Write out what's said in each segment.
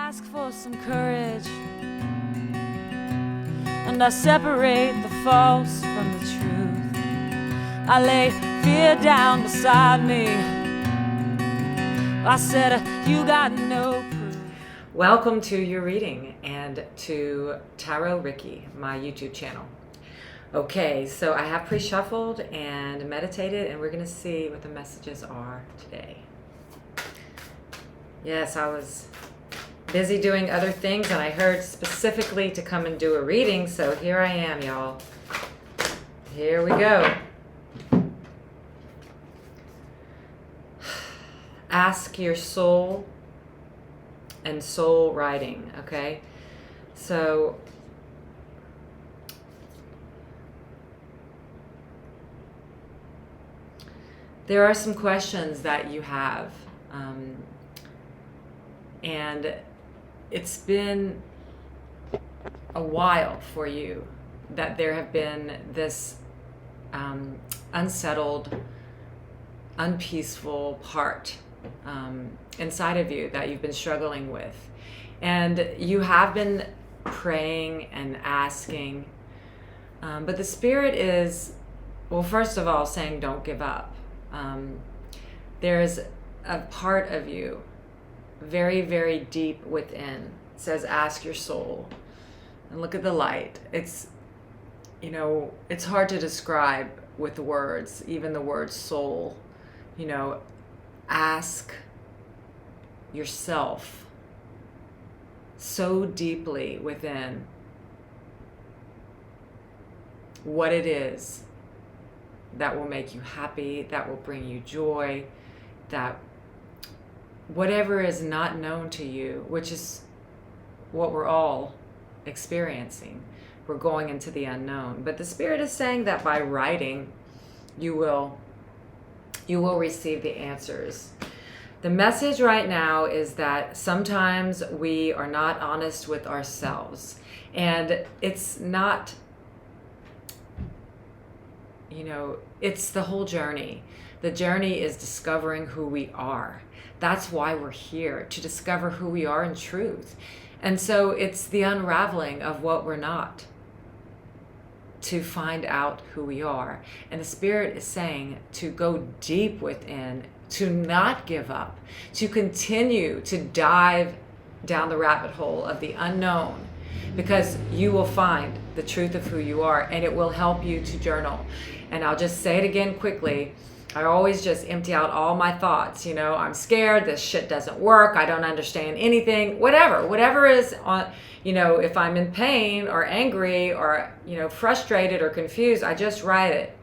ask for some courage, and I separate the false from the truth. I lay fear down beside me. I said, you got no proof. Welcome to your reading and to Tarot Ricki, my YouTube channel. Okay, so I have pre-shuffled and meditated, and we're going to see what the messages are today. Yes, I was busy doing other things, and I heard specifically to come and do a reading, so here I am, y'all. Here we go. Ask your soul and soul writing, okay? So there are some questions that you have, and it's been a while for you that there have been this unsettled, unpeaceful part inside of you that you've been struggling with. And you have been praying and asking, but the Spirit is, well, first of all, saying don't give up. There's a part of you very, very deep within. It says ask your soul and look at the light. It's, you know, it's hard to describe with words, even the word soul. You know, ask yourself so deeply within what it is that will make you happy, that will bring you joy, that whatever is not known to you, which is what we're all experiencing. We're going into the unknown. But the Spirit is saying that by writing, you will receive the answers. The message right now is that sometimes we are not honest with ourselves. And it's not, you know, it's the whole journey. The journey is discovering who we are. That's why we're here, to discover who we are in truth. And so it's the unraveling of what we're not, to find out who we are. And the Spirit is saying to go deep within, to not give up, to continue to dive down the rabbit hole of the unknown, because you will find the truth of who you are, and it will help you to journal. And I'll just say it again quickly. I always just empty out all my thoughts. You know, I'm scared, this shit doesn't work, I don't understand anything, whatever is on, you know, if I'm in pain or angry or, you know, frustrated or confused, I just write it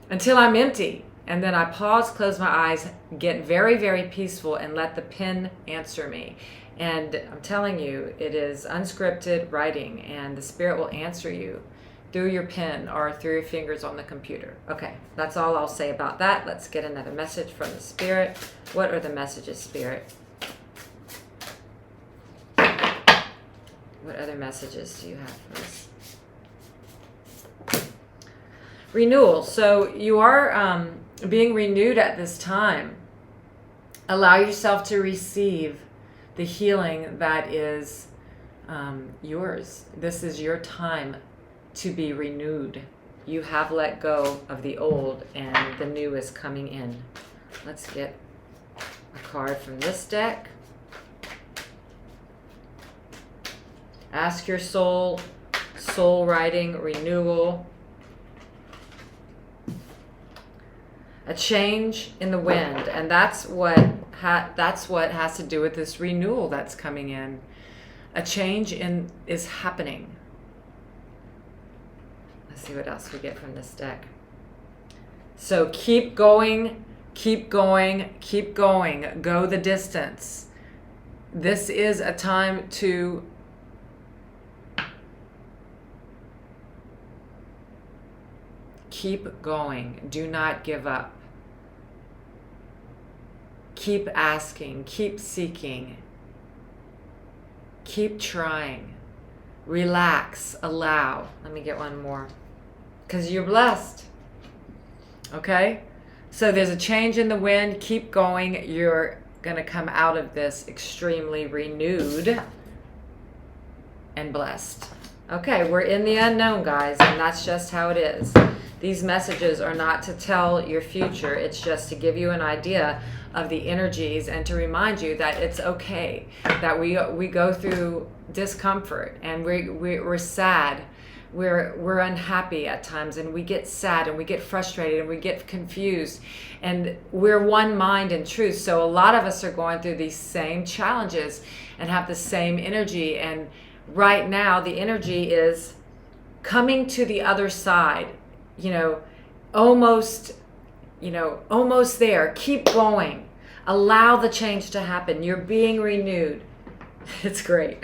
until I'm empty. And then I pause, close my eyes, get very, very peaceful, and let the pen answer me. And I'm telling you, it is unscripted writing, and the Spirit will answer you through your pen or through your fingers on the computer. Okay, that's all I'll say about that. Let's get another message from the Spirit. What are the messages, Spirit? What other messages do you have for us? Renewal. So you are being renewed at this time. Allow yourself to receive the healing that is yours. This is your time to be renewed. You have let go of the old, and the new is coming in. Let's get a card from this deck. Ask your soul, soul writing, renewal. A change in the wind, and that's what has to do with this renewal that's coming in. A change is happening. Let's see what else we get from this deck. So keep going, keep going, keep going. Go the distance. This is a time to keep going. Do not give up. Keep asking, keep seeking, keep trying. Relax, allow. Let me get one more, because you're blessed. Okay? So there's a change in the wind. Keep going. You're going to come out of this extremely renewed and blessed. Okay, we're in the unknown, guys, and that's just how it is. These messages are not to tell your future. It's just to give you an idea of the energies and to remind you that it's okay, that we go through discomfort and we're sad. We're unhappy at times, and we get sad and we get frustrated and we get confused, and we're one mind in truth. So a lot of us are going through these same challenges and have the same energy, and right now the energy is coming to the other side, almost there. Keep going. Allow the change to happen. You're being renewed. It's great.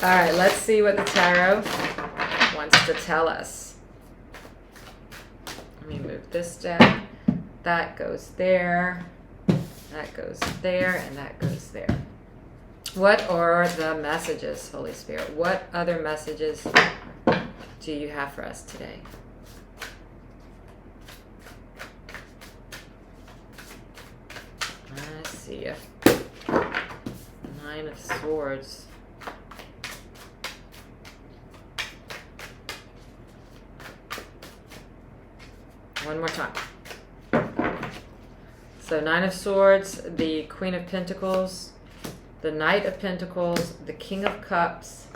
All right, let's see what the tarot wants to tell us. Let me move this deck. That goes there. That goes there, and that goes there. What are the messages, Holy Spirit? What other messages do you have for us today? I see a 9 of Swords. One more time. So 9 of Swords, the Queen of Pentacles, the Knight of Pentacles, the King of Cups,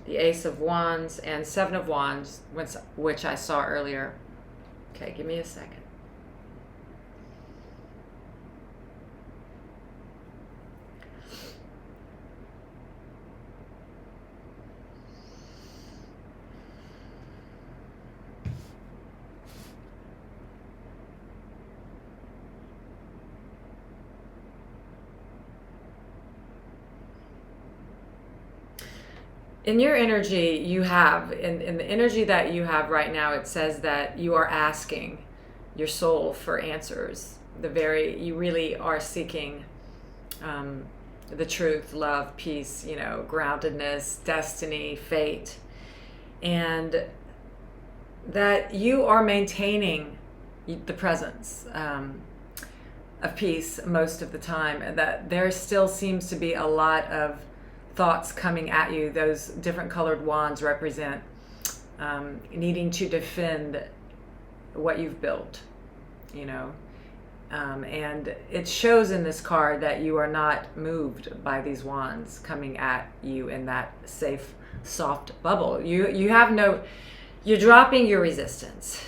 the Ace of Wands, and 7 of Wands, which I saw earlier. Okay, give me a second. In your energy, you have, in the energy that you have right now, it says that you are asking your soul for answers. You really are seeking the truth, love, peace, groundedness, destiny, fate. And that you are maintaining the presence of peace most of the time. And that there still seems to be a lot of thoughts coming at you. Those different colored wands represent needing to defend what you've built, and it shows in this card that you are not moved by these wands coming at you in that safe, soft bubble. You're dropping your resistance,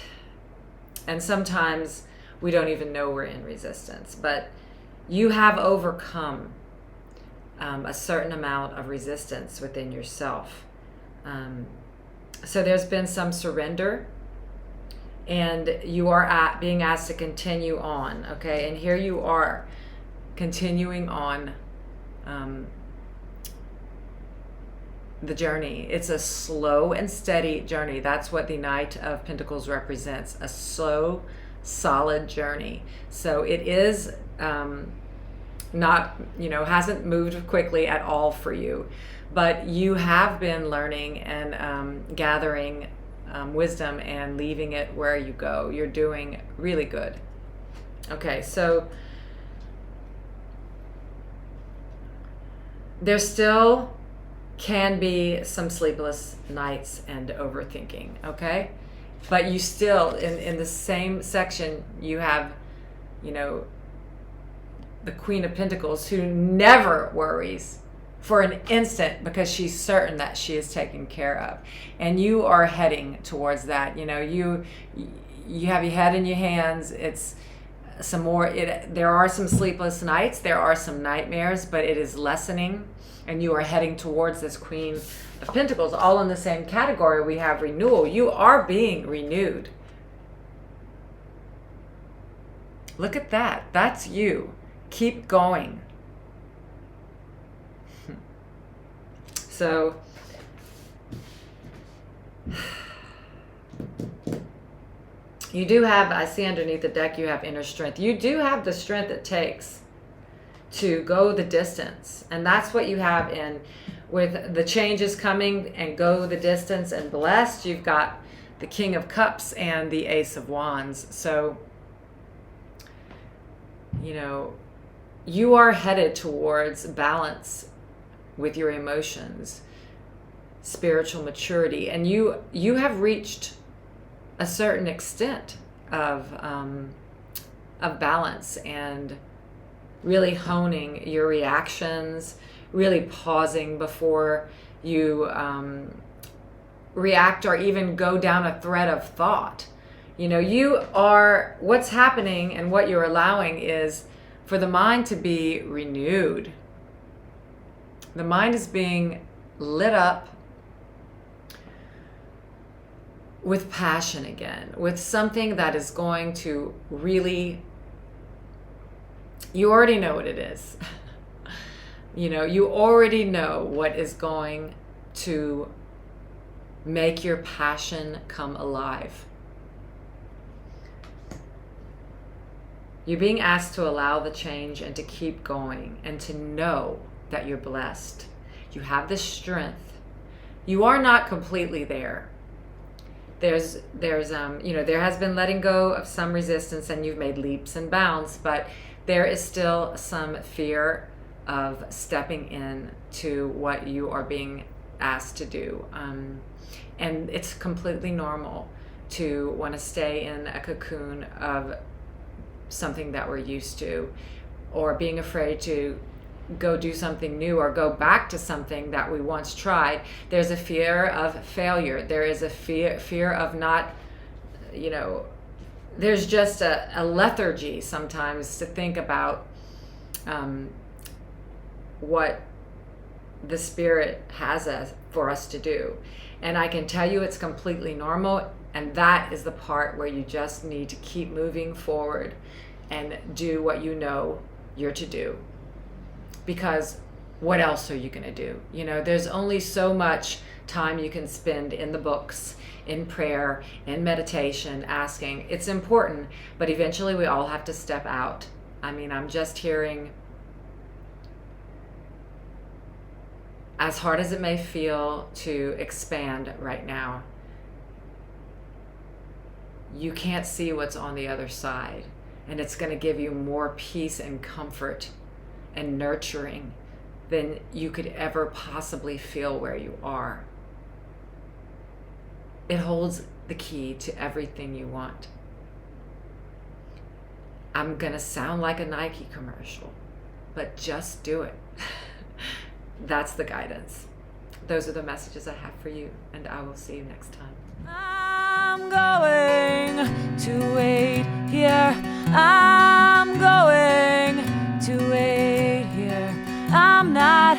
and sometimes we don't even know we're in resistance, but you have overcome a certain amount of resistance within yourself. So there's been some surrender, and you are being asked to continue on, okay? And here you are continuing on the journey. It's a slow and steady journey. That's what the Knight of Pentacles represents, a slow, solid journey. So it is not, hasn't moved quickly at all for you, but you have been learning and gathering wisdom and leaving it where you go. You're doing really good. Okay, so there still can be some sleepless nights and overthinking, okay? But you still, in the same section, you have, the Queen of Pentacles, who never worries for an instant because she's certain that she is taken care of. And you are heading towards that. You have your head in your hands. It's some more, there are some sleepless nights, there are some nightmares, but it is lessening, and you are heading towards this Queen of Pentacles. All in the same category, we have renewal. You are being renewed. Look at that. That's you. Keep going. So you do have, I see underneath the deck, you have inner strength. You do have the strength it takes to go the distance. And that's what you have with the changes coming and go the distance and blessed. You've got the King of Cups and the Ace of Wands. So, you are headed towards balance with your emotions, spiritual maturity, and you have reached a certain extent of balance and really honing your reactions, really pausing before you react or even go down a thread of thought. What's happening and what you're allowing is for the mind to be renewed. The mind is being lit up with passion again, with something that is going to really, you already know what it is. You already know what is going to make your passion come alive. You're being asked to allow the change and to keep going and to know that you're blessed. You have the strength. You are not completely there. There has been letting go of some resistance and you've made leaps and bounds, but there is still some fear of stepping in to what you are being asked to do. And it's completely normal to want to stay in a cocoon of something that we're used to, or being afraid to go do something new or go back to something that we once tried. There's a fear of failure. There is a fear of not, there's just a lethargy sometimes to think about what the Spirit has for us to do. And I can tell you it's completely normal, and that is the part where you just need to keep moving forward and do what you know you're to do. Because what else are you going to do? There's only so much time you can spend in the books, in prayer, in meditation, asking. It's important, but eventually we all have to step out. I'm just hearing, as hard as it may feel to expand right now, you can't see what's on the other side. And it's going to give you more peace and comfort and nurturing than you could ever possibly feel where you are. It holds the key to everything you want. I'm going to sound like a Nike commercial, but just do it. That's the guidance. Those are the messages I have for you, and I will see you next time. I'm going to wait here. I'm going to wait here. I'm not